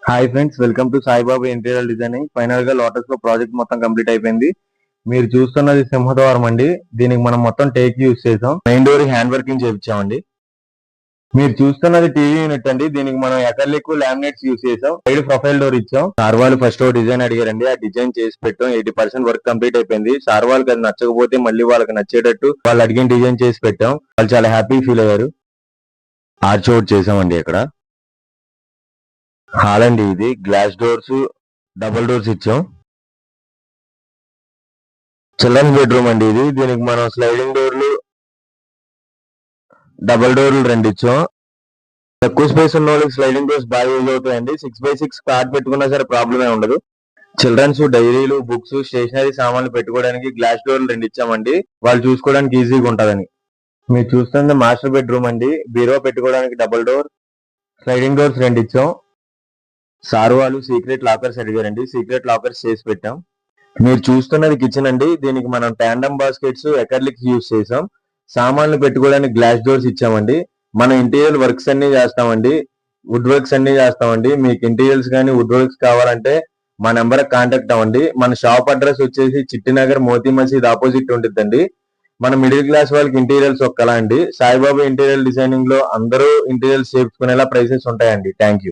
Hi friends, welcome to Saibaba interior designing. Final గా lotus లో project మొత్తం కంప్లీట్ అయిపోయింది. మీరు చూస్తున్నది సింహద్వారం అండి. దీనికి మనం మొత్తం టేక్ యూజ్ చేసాం. మెయిన్ డోర్ హ్యాండ్ వర్కింగ్ చేయించామండి. మీరు చూస్తున్నది టీవీ యూనిట్ అండి. దీనికి మనం ఎకర్లిక్ లామినేట్స్ యూజ్ చేసాం. సైడ్ ప్రొఫైల్ డోర్ ఇచ్చాం. సార్ వాళ్ళు ఫస్ట్ డిజైన్ అడిగారండి, ఆ డిజైన్ చేసి పెట్టాం. 80% వర్క్ కంప్లీట్ అయిపోయింది. సార్ వాళ్ళకి అది నచ్చకపోతే మళ్ళీ వాళ్ళకి నచ్చేటట్టు వాళ్ళు అడిగిన డిజైన్ చేసి పెట్టాం. వాళ్ళు చాలా హ్యాపీ ఫీల్ అయ్యారు. ఆర్చ్ అవుట్ చేసామండి. ఇక్కడ హాల్ అండి. ఇది గ్లాస్ డోర్స్, డబుల్ డోర్స్ ఇచ్చాం. చిల్డ్రన్స్ బెడ్రూమ్ అండి. దీనికి మనం స్లైడింగ్ డోర్లు, డబుల్ డోర్లు 2 ఇచ్చాం. తక్కువ స్పేస్ ఉన్న వాళ్ళకి స్లైడింగ్ డోర్స్ బాగా యూజ్ అవుతాయండి. 6x6 కార్డ్ పెట్టుకున్నా సరే ప్రాబ్లమే ఉండదు. చిల్డ్రన్స్ డైరీలు, బుక్స్, స్టేషనరీ సామాన్లు పెట్టుకోవడానికి గ్లాస్ డోర్లు 2 ఇచ్చామండి. వాళ్ళు చూసుకోవడానికి ఈజీగా ఉంటదని. మీరు చూస్తుంది మాస్టర్ బెడ్రూమ్ అండి. బీరువా పెట్టుకోవడానికి డబుల్ డోర్, స్లైడింగ్ డోర్స్ 2 ఇచ్చాం. సార్ వాళ్ళు సీక్రెట్ లాకర్స్ అడిగారండి, సీక్రెట్ లాకర్స్ చేసి పెట్టాం. మీరు చూస్తున్నది కిచెన్ అండి. దీనికి మనం టాండమ్ బాస్కెట్స్, ఎకర్లిక్ యూజ్ చేసాం. సామాన్లు పెట్టుకోవడానికి గ్లాస్ డోర్స్ ఇచ్చామండి. మనం ఇంటీరియర్ వర్క్స్ అన్ని చేస్తామండి, వుడ్ వర్క్స్ అన్ని చేస్తామండి. మీకు ఇంటీరియర్స్ కానీ వుడ్ వర్క్స్ కావాలంటే మా నెంబర్ కాంటాక్ట్ అవ్వండి. మన షాప్ అడ్రస్ వచ్చేసి చిట్టినగర్ మోతీ మసీద్ ఆపోజిట్ ఉంటుందండి. మన మిడిల్ క్లాస్ వాళ్ళకి ఇంటీరియర్స్ ఒక్కలా అండి. సాయిబాబా ఇంటీరియర్ డిజైనింగ్ లో అందరూ ఇంటీరియర్స్ చేయించుకునేలా ప్రైసెస్ ఉంటాయండి. Thank you.